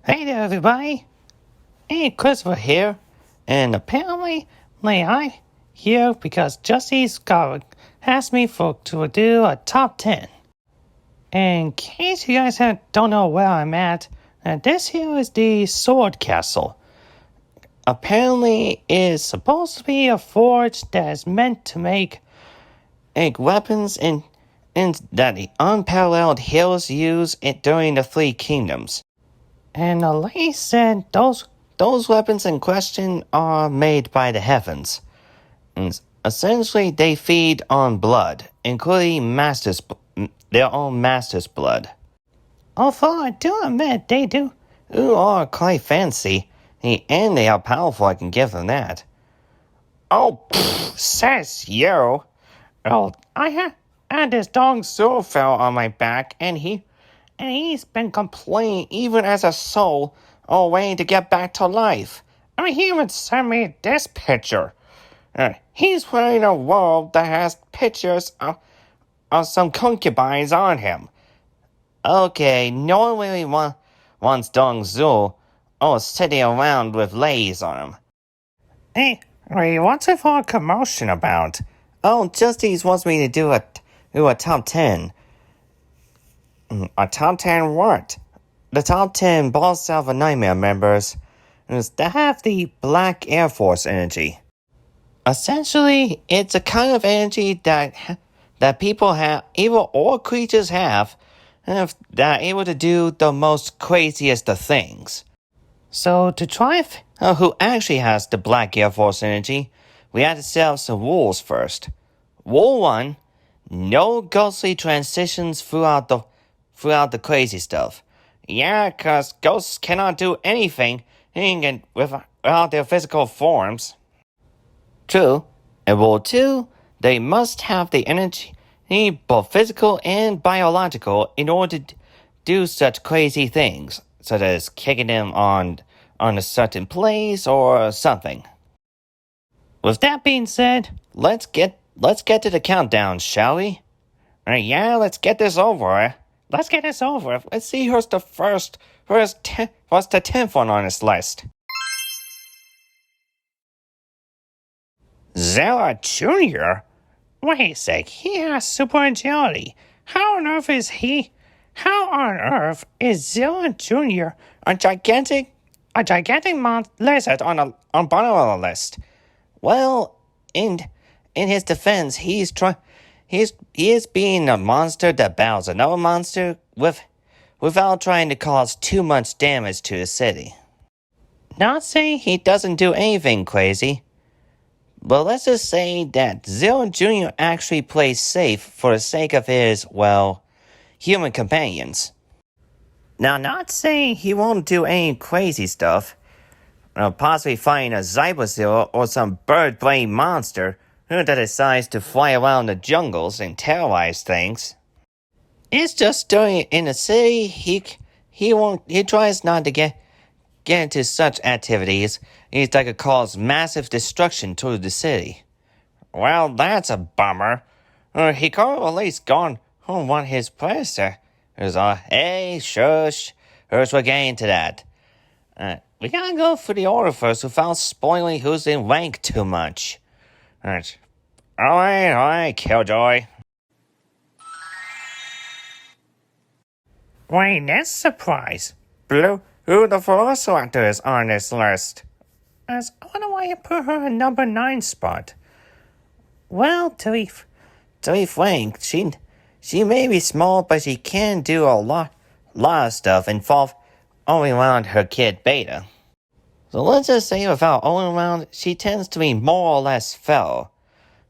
Hey there, everybody. Hey, Christopher here. And apparently, I'm here because Justyce asked me to do a top 10. In case you guys don't know where I'm at, this here is the Sword Castle. Apparently, it is supposed to be a forge that is meant to make weapons and that the unparalleled heroes use it during the Three Kingdoms. And the lady said those weapons in question are made by the heavens. And essentially, they feed on blood, including their own master's blood. Although I do admit they are quite fancy, and they are powerful, I can give them that. Oh, says you. Oh, I had this dog so fell on my back, and he's been complaining even as a soul, waiting to get back to life. He even sent me this picture. He's wearing a robe that has pictures of some concubines on him. Okay, no one really wants Dong Zhu sitting around with ladies on him. Hey, what's it for a commotion about? Oh, Justyce wants me to do a top 10. A top 10 what? The top 10 Boss Alpha Nightmare members that have the Black Air Force energy. Essentially, it's a kind of energy that people have, evil or creatures have, that are able to do the most craziest of things. So to try who actually has the Black Air Force energy, we have to set up some rules first. Rule 1, no ghostly transitions throughout the crazy stuff. Yeah, because ghosts cannot do anything without their physical forms. True. And rule 2, they must have the energy, both physical and biological, in order to do such crazy things, such as kicking them on a certain place or something. With that being said, let's get to the countdown, shall we? Yeah, let's get this over. Let's get this over. Let's see who's the first. What's the 10th one on this list? Zella Jr.? Wait a sec, he has super agility. How on earth is Zella Jr. a gigantic lizard on bottom of the list? Well, in his defense, he is being a monster that battles another monster without trying to cause too much damage to the city. Not saying he doesn't do anything crazy, but let's just say that Zero Jr. actually plays safe for the sake of his, human companions. Now, not saying he won't do any crazy stuff, possibly fighting a Zyberzilla or some bird-brain monster that decides to fly around the jungles and terrorize things. It's just during in the city, he tries not to get into such activities that could cause massive destruction to the city. Well, that's a bummer. He could have at least gone on what his predecessor was on. Hey, shush. First, we're getting to that. We gotta go through the order first without spoiling who's in rank too much. Alright, Killjoy. Wait, that's a surprise. Blue, who the Velociraptor is on this list? I wonder why you put her in number 9 spot. Well, to be frank, she may be small, but she can do a lot of stuff involved only around her kid Beta. So let's just say without only around, she tends to be more or less feral.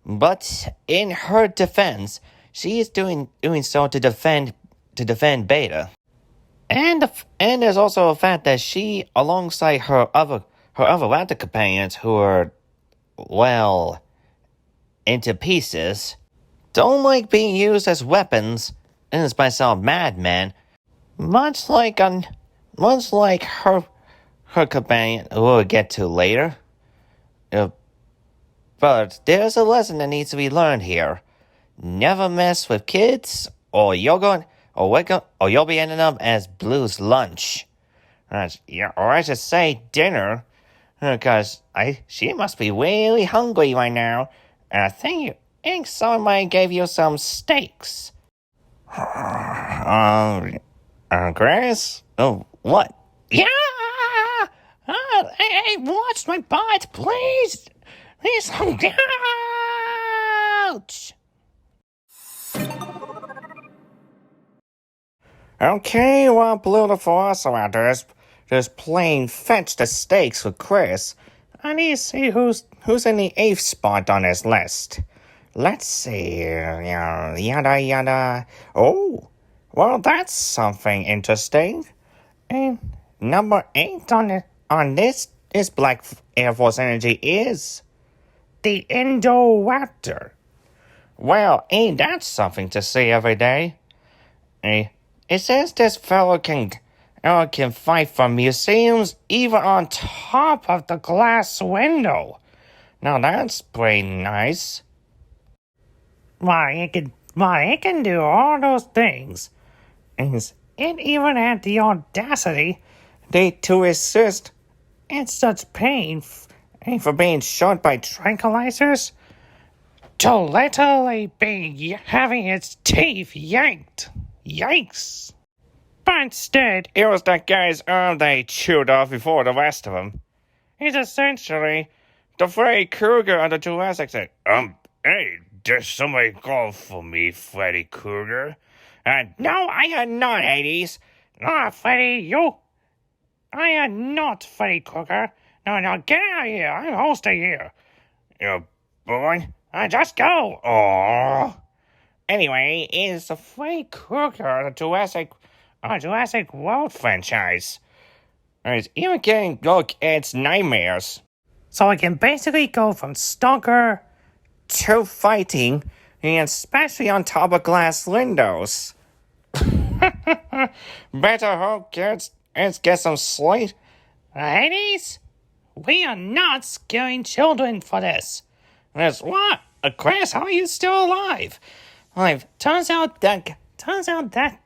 But in her defense, she is doing so to defend Beta. And there's also the fact that she, alongside her other raptor companions who are, into pieces, don't like being used as weapons is by some madman, much like her companion we'll get to later. Uh, but there's a lesson that needs to be learned here. Never mess with kids, or you'll be ending up as Blue's lunch. Yeah, or I should say dinner, because she must be really hungry right now, and I think somebody gave you some steaks. Grace? Oh, what? Yeah! Hey, watch my butt, please! Please, ouch! Okay, well, Blue the Velociraptor is playing fetch the steaks with Chris. I need to see who's in the 8th spot on his list. Let's see, yada yada. Oh, well, that's something interesting. And number 8 on this Black Air Force Energy is the Indoraptor. Well, ain't that something to see every day? It says this fellow can fight from museums even on top of the glass window. Now that's pretty nice. Why, it can do all those things. It even had the audacity To assist in such pain for being shot by tranquilizers to literally be having its teeth yanked. Yikes. But instead, it was that guy's arm they chewed off before the rest of them. it's essentially The Freddy Krueger of the Jurassic said, Hey, did somebody call for me, Freddy Krueger? No, I had not, Hades. Freddy, I am not Freddy Krueger. No, get out of here. I'm hosting here. You born? Just go. Oh. Anyway, it's the Freddy Krueger of the Jurassic World franchise. It's even getting look at its nightmares. So I can basically go from stalker to fighting, and especially on top of glass windows. Better hope kids get some sleep. Hades, we are not scaring children for this. That's what? Chris, how are you still alive? Turns out that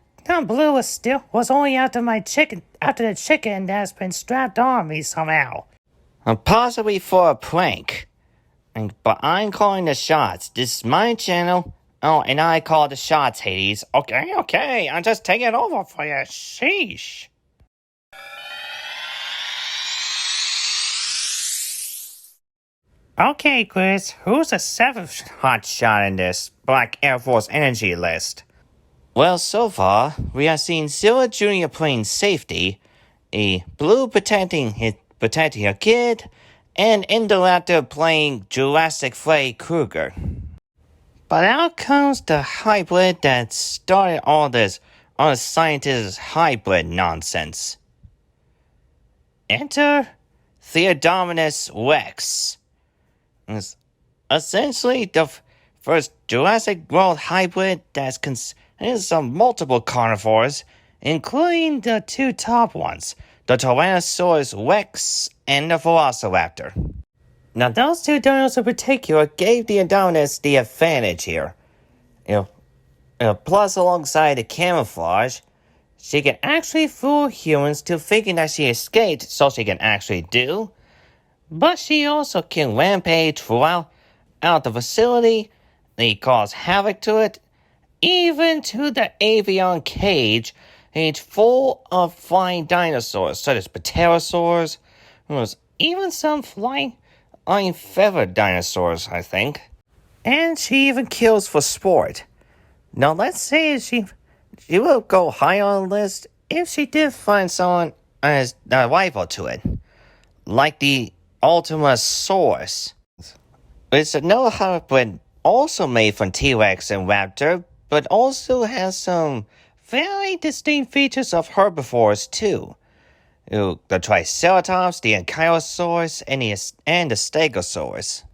Blue was only after the chicken that's been strapped on me somehow. Possibly for a prank. But I'm calling the shots. This is my channel. Oh, and I call the shots, Hades. Okay, I'm just taking over for you. Sheesh. Okay, Chris, who's the 7th hot shot in this Black Air Force Energy list? Well, so far, we are seeing Zilla Jr. playing safety, a Blue protecting her kid, and Indoraptor playing Jurassic Freddy Krueger. But out comes the hybrid that started all the scientist hybrid nonsense. Enter Theodominus Rex. It's essentially the first Jurassic World hybrid that contains some multiple carnivores, including the 2 top ones, the Tyrannosaurus Rex and the Velociraptor. Now, those 2 dinos in particular gave the Indominus the advantage here. Plus, alongside the camouflage, she can actually fool humans to thinking that she escaped, so she can actually do. But she also can rampage throughout the facility. They cause havoc to it, even to the avian cage. It's full of flying dinosaurs, such as pterosaurs. There's even some flying feathered dinosaurs, I think. And she even kills for sport. Now, let's say she will go high on the list if she did find someone as a rival to it, like the Ultimasaurus. It's another hybrid also made from T-Rex and Raptor, but also has some very distinct features of herbivores too. The Triceratops, the Ankylosaurus, and the Stegosaurus.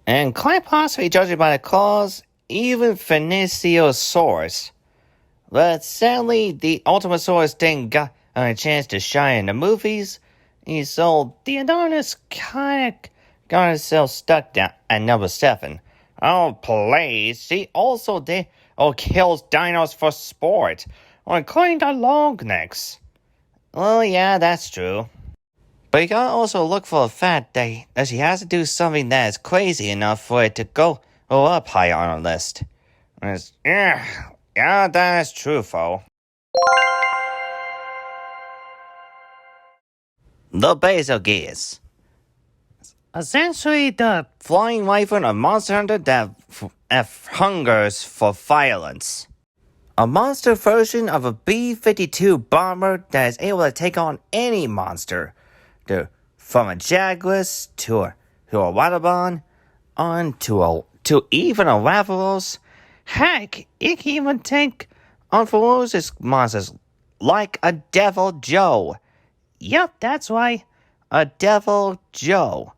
And quite possibly, judging by the claws, even Phoeniciasaurus. But sadly, the Ultimasaurus didn't get a chance to shine in the movies. So the Adonis kinda got herself stuck down at number 7. Oh, please. She also kills dinos for sport, including the longnecks. Well, yeah, that's true. But you gotta also look for the fact that she has to do something that is crazy enough for it to go up high on our list. Yeah, that is true, foe. The Basal Gears. Essentially, the Flying wyvern, a monster hunter that hungers for violence. A monster version of a B-52 bomber that is able to take on any monster. From a Jaguars to a Waterbon, to even a Lavalos. Heck, it can even take on ferocious monsters like a Devil Joe. Yep, that's why. A Devil Joe.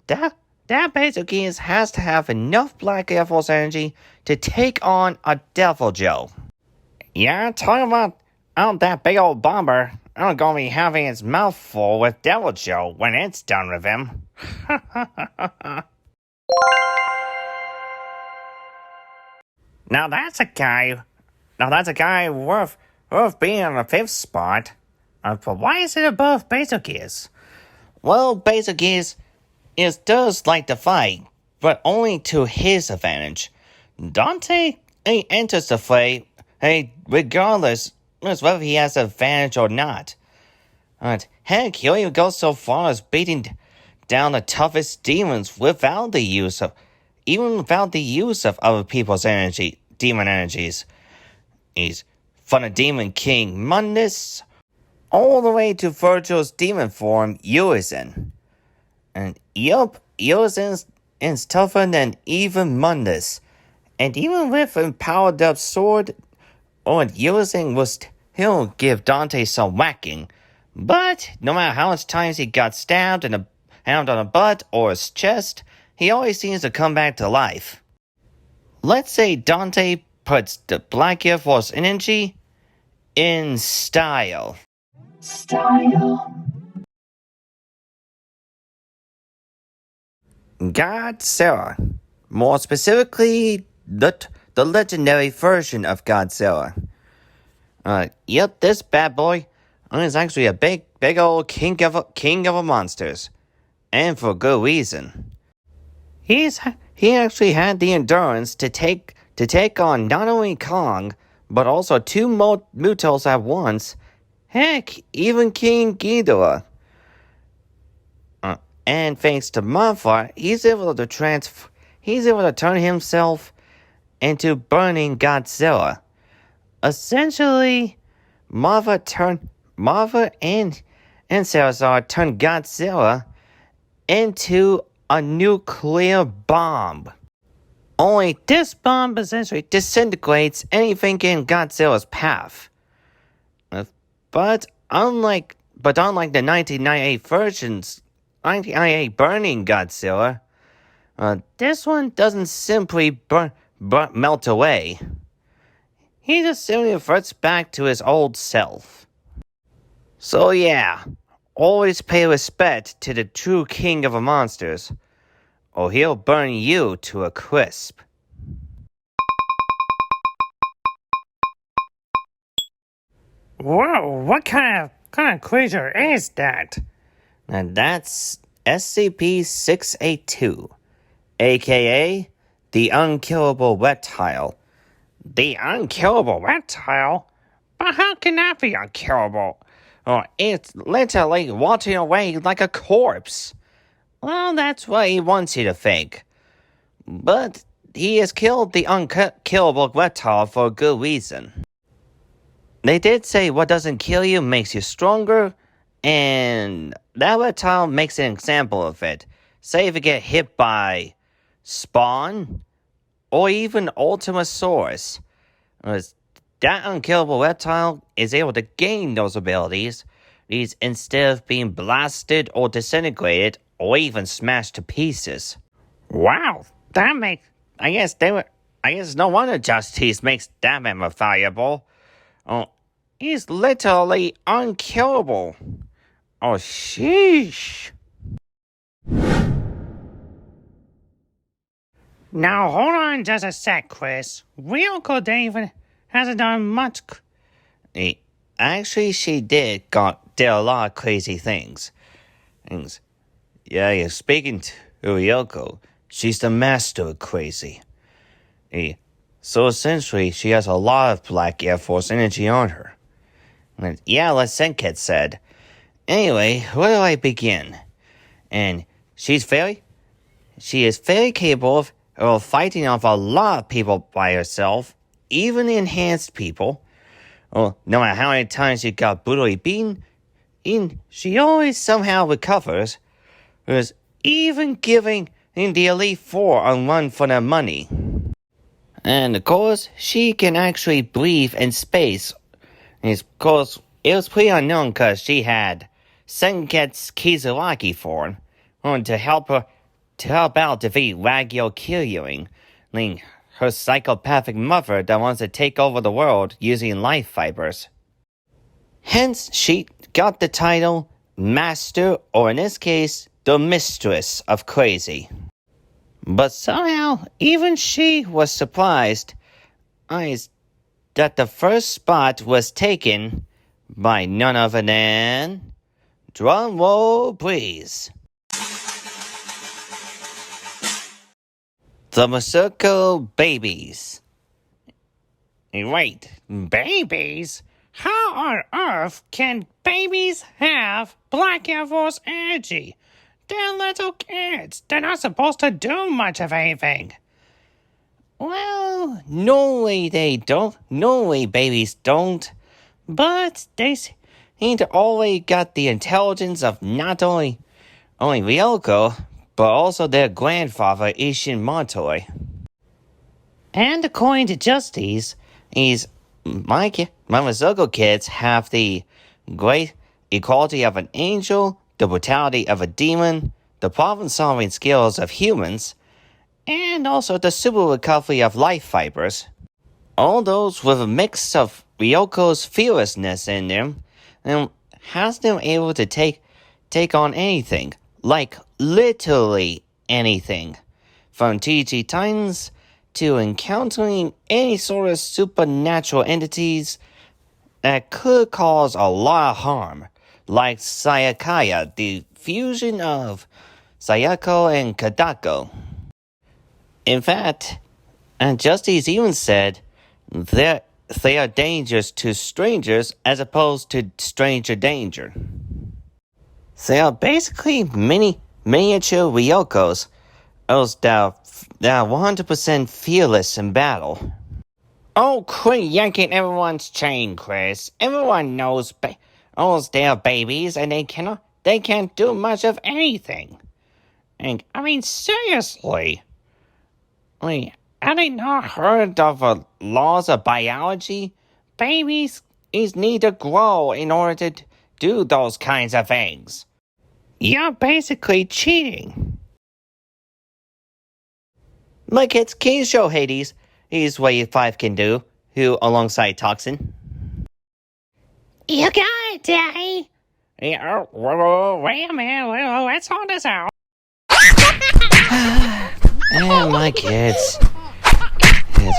That basically has to have enough Black Air Force energy to take on a Devil Joe. Yeah, talking about that big old bomber, I'm gonna be having his mouth full with Devil Joe when it's done with him. Now that's a guy worth being on the 5th spot. But why is it above Basal Gears? Well, Basal Gears does like to fight, but only to his advantage. Dante enters the fray, regardless of whether he has an advantage or not. Heck, he'll even go so far as beating down the toughest demons without the use of other people's demon energies. He's from the Demon King Mundus all the way to Virgil's demon form Urizen. And yup, Urizen is tougher than even Mundus. And even with a powered up sword, he'll give Dante some whacking. But no matter how much times he got stabbed in the hand on the butt or his chest, he always seems to come back to life. Let's say Dante puts the Black Air Force energy in style. Godzilla. More specifically, the legendary version of Godzilla. Yep, this bad boy is actually a big old king of monsters. And for good reason. He actually had the endurance to take on not only Kong, but also 2 Mutos at once. Heck, even King Ghidorah. And thanks to Mothra, he's able to turn himself into Burning Godzilla. Essentially, Mothra and Salazar turned Godzilla into a nuclear bomb. Only this bomb essentially disintegrates anything in Godzilla's path. But unlike the 1998 versions, 1998 Burning Godzilla, this one doesn't simply melt away. He just simply reverts back to his old self. So yeah, always pay respect to the true king of the monsters, or he'll burn you to a crisp. Whoa, what kind of creature is that? And that's SCP-682, aka the Unkillable Reptile. The unkillable reptile? But how can that be unkillable? It's literally rotting away like a corpse. Well, that's what he wants you to think. But he has killed the unkillable reptile for a good reason. They did say what doesn't kill you makes you stronger, and that reptile makes an example of it. Say if you get hit by Spawn, or even Ultimasaurus. That unkillable reptile is able to gain those abilities instead of being blasted or disintegrated or even smashed to pieces. Wow, I guess no wonder Justyce makes that member valuable. Oh, he's literally unkillable. Oh, sheesh. Now hold on just a sec, Chris. Real David hasn't done much. Actually, she did a lot of crazy things. Yeah, you're speaking to Ryoko. She's the master of crazy. So essentially, she has a lot of Black Air Force energy on her. Yeah, like Senket said. Anyway, where do I begin? And she is very capable of fighting off a lot of people by herself, even enhanced people. Oh, no matter how many times she got brutally beaten, she always somehow recovers. There's even giving the Elite Four a run for their money. And of course, she can actually breathe in space. And of course, it was pretty unknown because she had Senket's Kizuraki form to help out defeat Wagyo Kiryuing, her psychopathic mother that wants to take over the world using life fibers. Hence, she got the title Master, or in this case, the Mistress of Crazy. But somehow, even she was surprised that the first spot was taken by none other than... Drum roll, please. The Masako babies. Wait, babies? How on earth can babies have Black Air Force energy? They're little kids. They're not supposed to do much of anything. Well, normally they don't. Normally babies don't. But they seem to always got the intelligence of not only Ryoko, but also their grandfather, Ishin Montoy. And according to Justyce, my Masako kids have the great equality of an angel, the brutality of a demon, the problem-solving skills of humans, and also the super recovery of life fibers. All those with a mix of Ryoko's fearlessness in them, and has them able to take on anything, like literally anything, from TG Titans to encountering any sort of supernatural entities that could cause a lot of harm, like Sayakaya, the fusion of Sayako and Kadako. In fact, and Justyce even said that they are dangerous to strangers as opposed to stranger danger. They are basically miniature Ryokos, those that are 100% fearless in battle. Oh, quit yanking everyone's chain, Chris. Everyone knows they're babies and they can't do much of anything. And, seriously. Have they not heard of laws of biology? Babies need to grow in order to do those kinds of things. You're basically cheating. My kids, can you show Hades what your 5 can do, who alongside Toxin? You got it, Daddy. Yeah, wait a minute, let's hold this out. And my kids. Yes,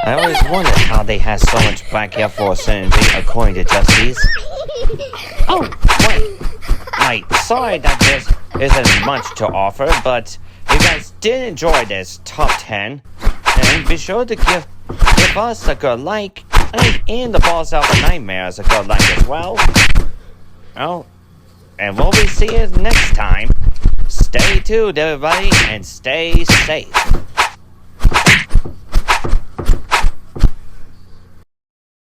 I always wondered how they had so much Black Air Force energy, according to Justyce. Oh, wait, sorry that there isn't much to offer, but if you guys did enjoy this top 10, and be sure to give us a good like, and the Balls Out the Nightmares a good like as well. Oh, and we'll be seeing you next time. Stay tuned, everybody, and stay safe.